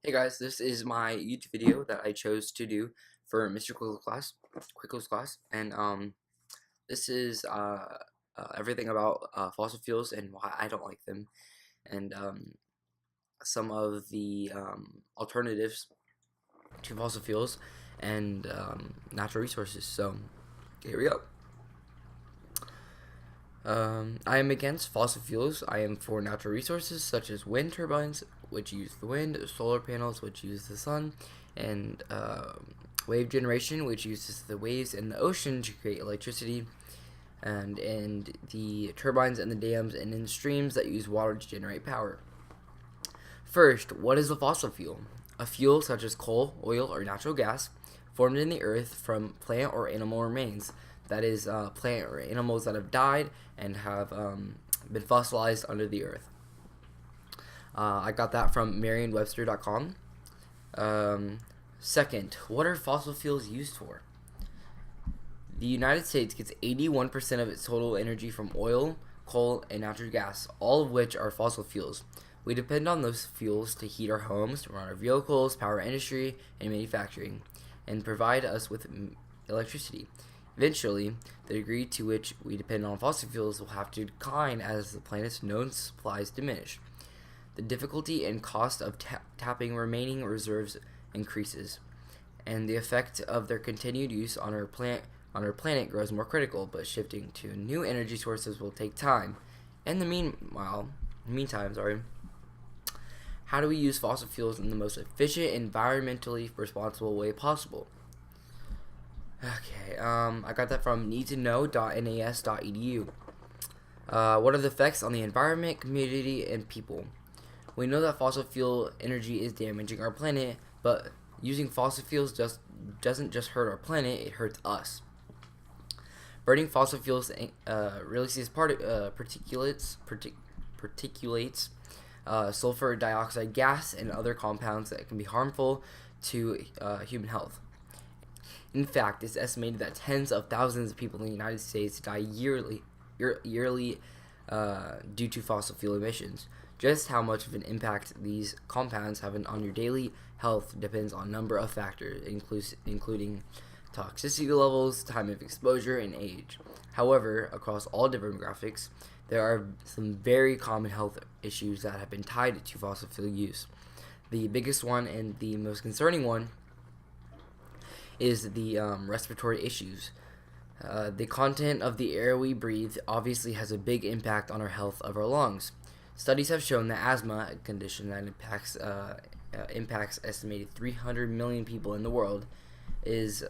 Hey guys, this is my YouTube video that I chose to do for Mr. Quickel's class, and this is everything about fossil fuels and why I don't like them, and some of the alternatives to fossil fuels and natural resources. So here we go. I am against fossil fuels. I am for natural resources such as wind turbines, which use the wind, solar panels, which use the sun, and wave generation, which uses the waves in the ocean to create electricity, and the turbines and the dams and in streams that use water to generate power. First, what is a fossil fuel? A fuel such as coal, oil, or natural gas formed in the earth from plant or animal remains. That is, plant or animals that have died and have been fossilized under the earth. I got that from Merriam-Webster.com. Second, what are fossil fuels used for? The United States gets 81% of its total energy from oil, coal, and natural gas, all of which are fossil fuels. We depend on those fuels to heat our homes, run our vehicles, power industry, and manufacturing, and provide us with electricity. Eventually, the degree to which we depend on fossil fuels will have to decline as the planet's known supplies diminish. The difficulty and cost of tapping remaining reserves increases, and the effect of their continued use on our planet grows more critical, but shifting to new energy sources will take time. In the meantime, how do we use fossil fuels in the most efficient, environmentally responsible way possible? Okay, I got that from needtoknow.nas.edu. What are the effects on the environment, community, and people? We know that fossil fuel energy is damaging our planet, but using fossil fuels doesn't just hurt our planet, it hurts us. Burning fossil fuels releases particulates, sulfur dioxide gas, and other compounds that can be harmful to human health. In fact, it's estimated that tens of thousands of people in the United States die yearly due to fossil fuel emissions. Just how much of an impact these compounds have on your daily health depends on a number of factors, including toxicity levels, time of exposure, and age. However, across all demographics, there are some very common health issues that have been tied to fossil fuel use. The biggest one and the most concerning one is the respiratory issues. The content of the air we breathe obviously has a big impact on our health of our lungs. Studies have shown that asthma, a condition that impacts estimated 300 million people in the world, is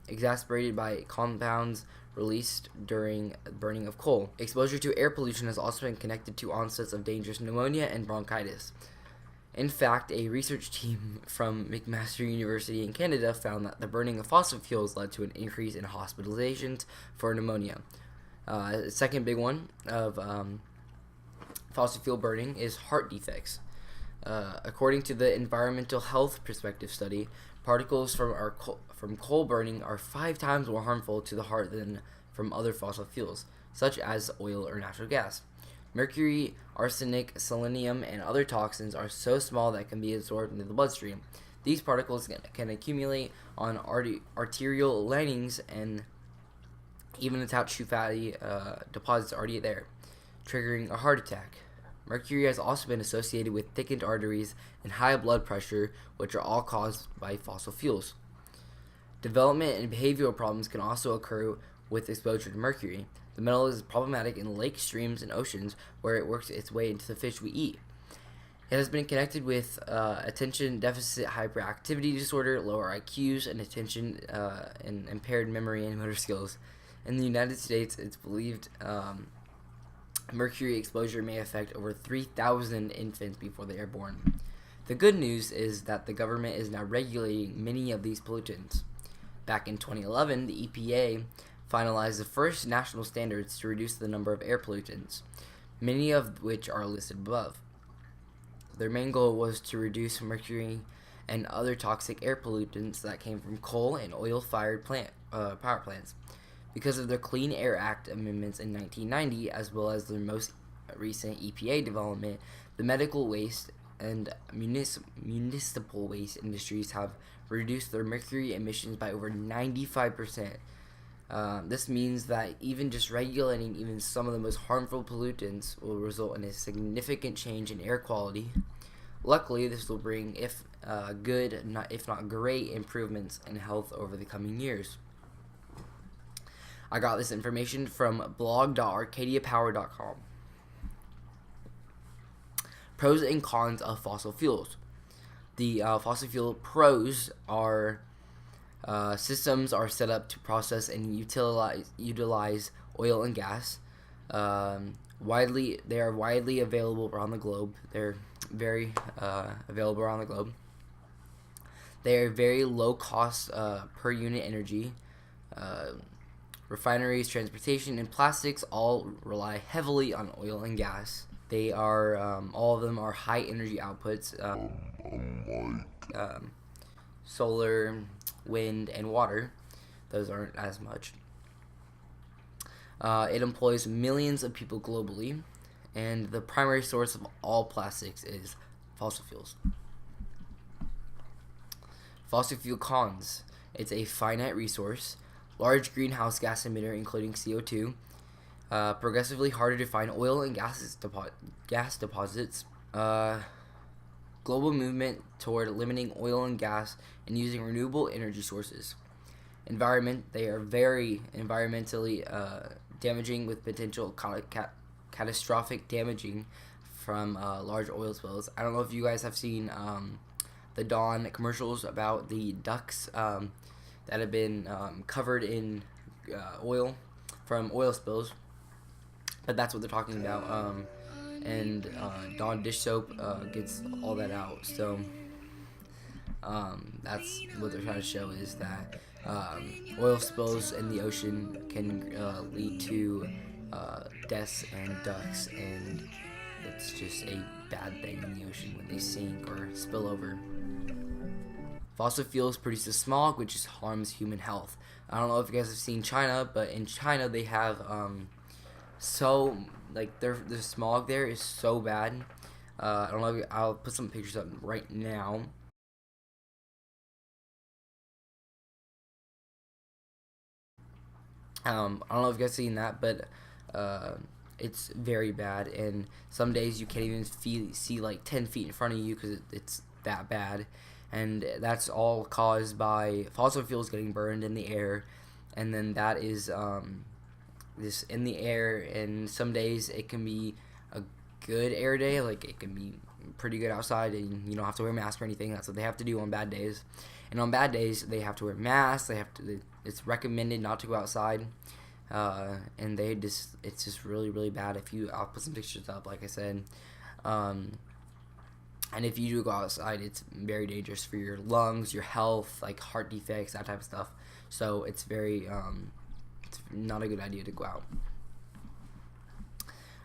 exacerbated by compounds released during burning of coal. Exposure to air pollution has also been connected to onsets of dangerous pneumonia and bronchitis. In fact, a research team from McMaster University in Canada found that the burning of fossil fuels led to an increase in hospitalizations for pneumonia. The second big one of fossil fuel burning is heart defects. According to the Environmental Health Perspective study, particles from coal burning are 5 times more harmful to the heart than from other fossil fuels, such as oil or natural gas. Mercury, arsenic, selenium, and other toxins are so small that can be absorbed into the bloodstream. These particles can accumulate on arterial linings and even attach to fatty deposits already there, triggering a heart attack. Mercury has also been associated with thickened arteries and high blood pressure, which are all caused by fossil fuels. Development and behavioral problems can also occur with exposure to mercury. The metal is problematic in lakes, streams, and oceans, where it works its way into the fish we eat. It has been connected with attention deficit hyperactivity disorder, lower IQs, and attention and impaired memory and motor skills. In the United States, it's believed mercury exposure may affect over 3,000 infants before they are born. The good news is that the government is now regulating many of these pollutants. Back in 2011, the EPA finalized the first national standards to reduce the number of air pollutants, many of which are listed above. Their main goal was to reduce mercury and other toxic air pollutants that came from coal and oil-fired power plants. Because of their Clean Air Act amendments in 1990, as well as their most recent EPA development, the medical waste and municipal waste industries have reduced their mercury emissions by over 95%. This means that even just regulating even some of the most harmful pollutants will result in a significant change in air quality. Luckily, this will bring, if not great, improvements in health over the coming years. I got this information from blog.arcadiapower.com. Pros and cons of fossil fuels. The fossil fuel pros are systems are set up to process and utilize oil and gas. They are widely available around the globe. They're very available around the globe. They are very low cost per unit energy. Refineries, transportation, and plastics all rely heavily on oil and gas. They are all of them are high energy outputs. Solar, wind, and water. Those aren't as much. It employs millions of people globally, and the primary source of all plastics is fossil fuels. Fossil fuel cons. It's a finite resource, large greenhouse gas emitter including CO2, progressively harder to find oil and gas deposits, global movement toward limiting oil and gas and using renewable energy sources. Environment, they are very environmentally damaging with potential catastrophic damaging from large oil spills. I don't know if you guys have seen the Dawn commercials about the ducks that have been covered in oil from oil spills, but that's what they're talking about. And Dawn dish soap gets all that out. So that's what they're trying to show, is that oil spills in the ocean can lead to deaths and ducks, and it's just a bad thing in the ocean when they sink or spill over. Fossil fuels produce smog, which harms human health. I don't know if you guys have seen China, but in China they have the smog there is so bad. I don't know. I'll put some pictures up right now. I don't know if you guys seen that, but it's very bad, and some days you can't even see like 10 feet in front of you because it's that bad. And that's all caused by fossil fuels getting burned in the air, and then that is this in the air. And some days it can be a good air day, like it can be pretty good outside, and you don't have to wear a mask or anything. That's what they have to do on bad days. And on bad days, they have to wear masks. It's recommended not to go outside, and it's just really, really bad. I'll put some pictures up, like I said. And if you do go outside, it's very dangerous for your lungs, your health, like heart defects, that type of stuff. So it's it's not a good idea to go out.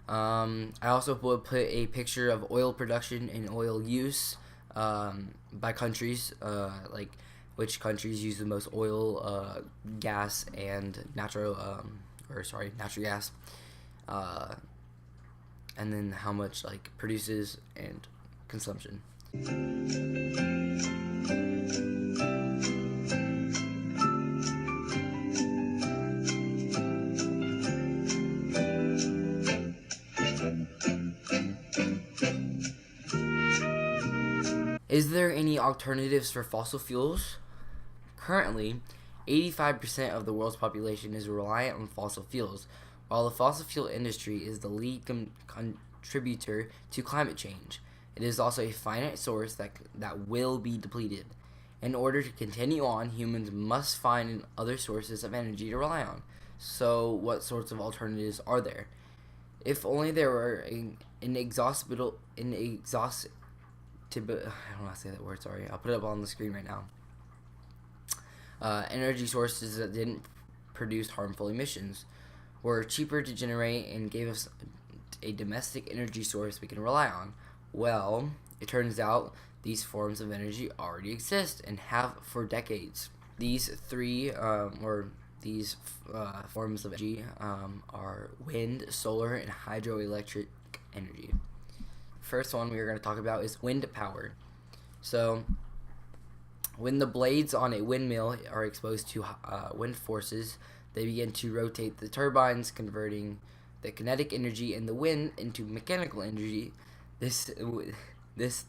I also would put a picture of oil production and oil use by countries, like which countries use the most oil, gas, and natural gas, and then how much like produces and consumption. Is there any alternatives for fossil fuels? Currently, 85% of the world's population is reliant on fossil fuels, while the fossil fuel industry is the lead contributor to climate change. It is also a finite source that will be depleted. In order to continue on, humans must find other sources of energy to rely on. So, what sorts of alternatives are there? If only there were inexhaustible, I don't know how to say that word, sorry. I'll put it up on the screen right now. Energy sources that didn't produce harmful emissions, were cheaper to generate, and gave us a domestic energy source we can rely on. Well, it turns out these forms of energy already exist and have for decades. These forms of energy are wind, solar, and hydroelectric energy. First one we're going to talk about is wind power. So when the blades on a windmill are exposed to wind forces, they begin to rotate the turbines, converting the kinetic energy in the wind into mechanical energy. This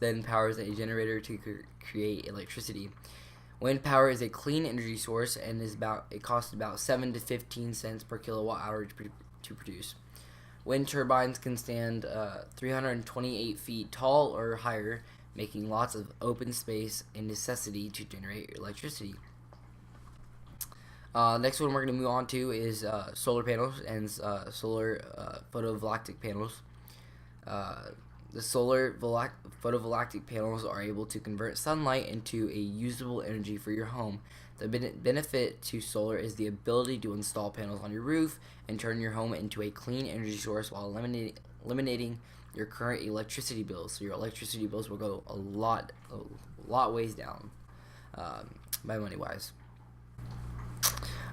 then powers a generator to create electricity. Wind power is a clean energy source and it costs about 7 to 15 cents per kilowatt hour to produce. Wind turbines can stand 328 feet tall or higher, making lots of open space a necessity to generate electricity. Next one we're going to move on to is solar panels and solar photovoltaic panels. The solar photovoltaic panels are able to convert sunlight into a usable energy for your home. The benefit to solar is the ability to install panels on your roof and turn your home into a clean energy source while eliminating your current electricity bills. So your electricity bills will go a lot ways down, by money wise.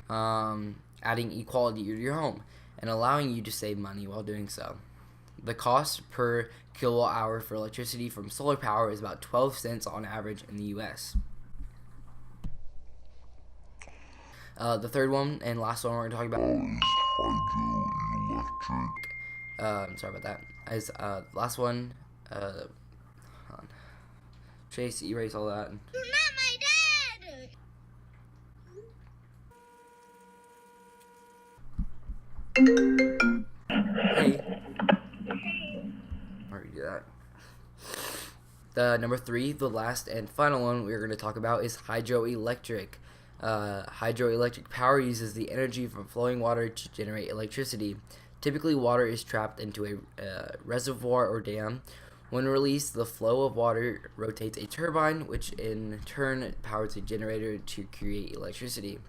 Adding equality to your home and allowing you to save money while doing so. The cost per kilowatt hour for electricity from solar power is about 12 cents on average in the U.S. The third one and last one we're going to talk about is hydroelectric. Sorry about that. As last one, hold on. Chase, erase all that. You're not my dad! Hey. Already do that. The number 3, the last and final one we're going to talk about is hydroelectric. Hydroelectric power uses the energy from flowing water to generate electricity. Typically, water is trapped into a reservoir or dam. When released, the flow of water rotates a turbine, which in turn powers a generator to create electricity.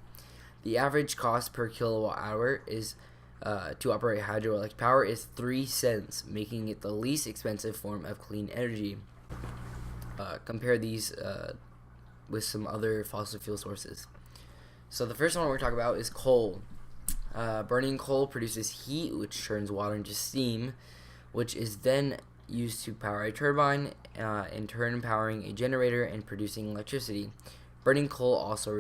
The average cost per kilowatt hour is to operate hydroelectric power is 3 cents, making it the least expensive form of clean energy. Compare these with some other fossil fuel sources. So the first one we're talking about is coal. Burning coal produces heat, which turns water into steam, which is then used to power a turbine, in turn powering a generator and producing electricity. Burning coal also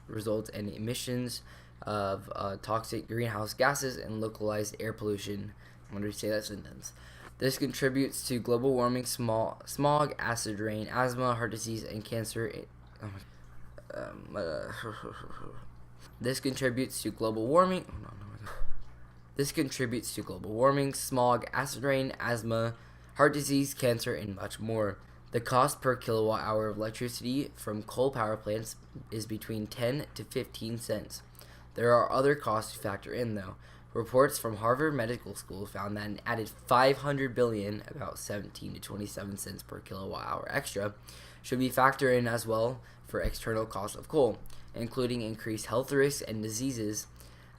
results in emissions of toxic greenhouse gases and localized air pollution. I'm going to say that sentence. This contributes to global warming, smog, acid rain, asthma, heart disease, and cancer. This contributes to global warming. This contributes to global warming, smog, acid rain, asthma, heart disease, cancer, and much more. The cost per kilowatt hour of electricity from coal power plants is between 10 to 15 cents. There are other costs to factor in, though. Reports from Harvard Medical School found that an added $500 billion, about 17 to 27 cents per kilowatt hour extra, should be factored in as well for external costs of coal, including increased health risks and diseases,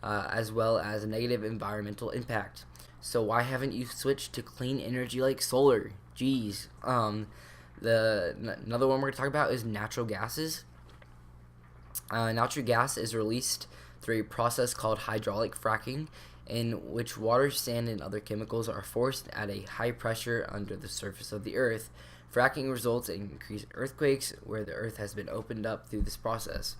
as well as a negative environmental impact. So why haven't you switched to clean energy like solar? Jeez. Another one we're going to talk about is natural gases. Natural gas is released through a process called hydraulic fracking, in which water, sand, and other chemicals are forced at a high pressure under the surface of the earth. Fracking results in increased earthquakes where the earth has been opened up through this process.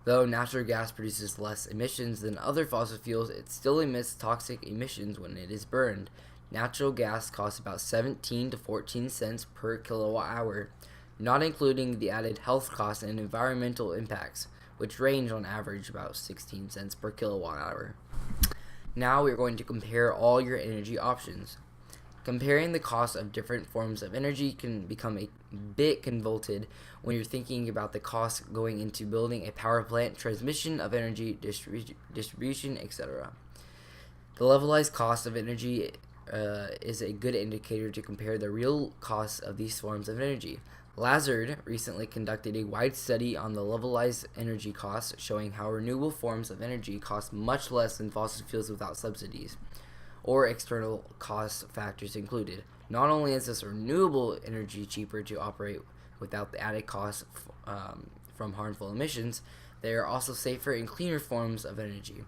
Though natural gas produces less emissions than other fossil fuels, it still emits toxic emissions when it is burned. Natural gas costs about 17 to 14 cents per kilowatt hour, not including the added health costs and environmental impacts, which range on average about 16 cents per kilowatt hour. Now we're going to compare all your energy options. Comparing the cost of different forms of energy can become a bit convoluted when you're thinking about the costs going into building a power plant, transmission of energy, distribution, etc. The levelized cost of energy is a good indicator to compare the real costs of these forms of energy. Lazard recently conducted a wide study on the levelized energy costs, showing how renewable forms of energy cost much less than fossil fuels without subsidies or external cost factors included. Not only is this renewable energy cheaper to operate without the added costs from harmful emissions, they are also safer and cleaner forms of energy.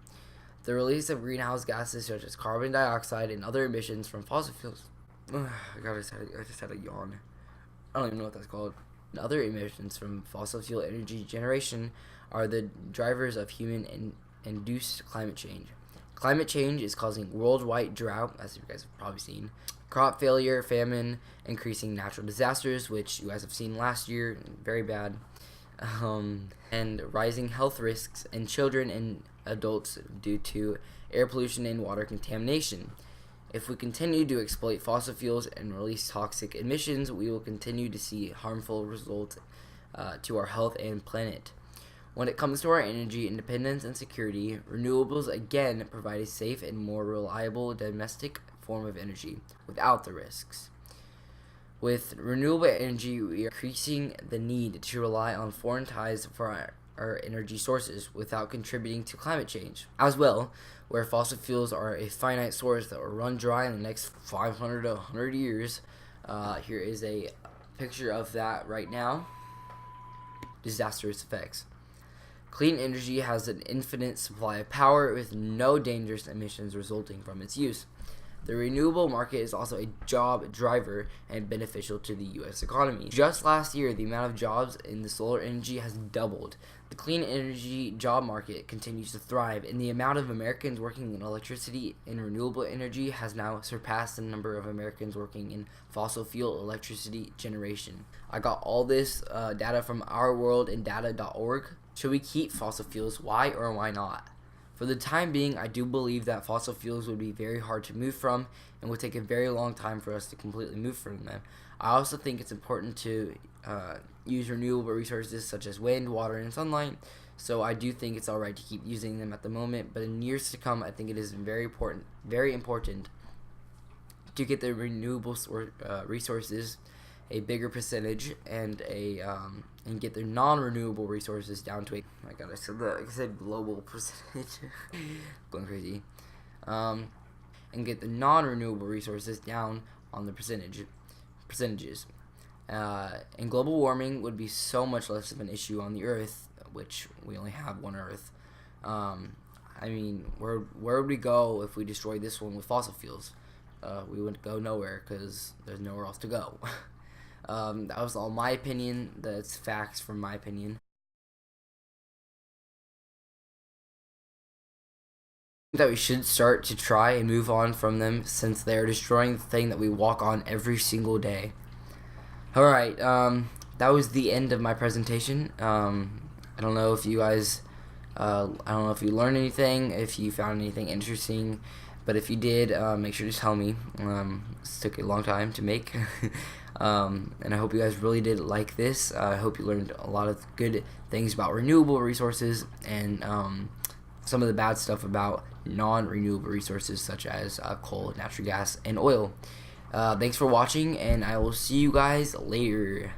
The release of greenhouse gases such as carbon dioxide and other emissions from fossil fuels I just had a yawn. I don't even know what that's called. Other emissions from fossil fuel energy generation are the drivers of human-induced climate change. Climate change is causing worldwide drought, as you guys have probably seen, crop failure, famine, increasing natural disasters, which you guys have seen last year, very bad, and rising health risks in children and adults due to air pollution and water contamination. If we continue to exploit fossil fuels and release toxic emissions, we will continue to see harmful results to our health and planet. When it comes to our energy independence and security, renewables again provide a safe and more reliable domestic form of energy without the risks. With renewable energy, we are increasing the need to rely on foreign ties for our energy sources without contributing to climate change. As well, where fossil fuels are a finite source that will run dry in the next 500 to 100 years, here is a picture of that right now. Disastrous effects. Clean energy has an infinite supply of power with no dangerous emissions resulting from its use. The renewable market is also a job driver and beneficial to the U.S. economy. Just last year, the amount of jobs in the solar energy has doubled. The clean energy job market continues to thrive, and the amount of Americans working in electricity and renewable energy has now surpassed the number of Americans working in fossil fuel electricity generation. I got all this data from ourworldandData.org. Should we keep fossil fuels? Why or why not? For the time being, I do believe that fossil fuels would be very hard to move from and would take a very long time for us to completely move from them. I also think it's important to use renewable resources such as wind, water, and sunlight, so I do think it's alright to keep using them at the moment, but in years to come, I think it is very important to get the renewable resources a bigger percentage and and get the non-renewable resources down to a I said global percentage going crazy and get the non-renewable resources down on the percentages and global warming would be so much less of an issue on the earth, which we only have one earth. I mean, where would we go if we destroyed this one with fossil fuels? We wouldn't go nowhere because there's nowhere else to go. That was all my opinion. That's facts from my opinion. That we should start to try and move on from them since they're destroying the thing that we walk on every single day. Alright, that was the end of my presentation. I don't know if you guys, I don't know if you learned anything, if you found anything interesting, but if you did, make sure to tell me. This took a long time to make. And I hope you guys really did like this. I hope you learned a lot of good things about renewable resources and some of the bad stuff about non-renewable resources such as coal, natural gas, and oil. Thanks for watching, and I will see you guys later.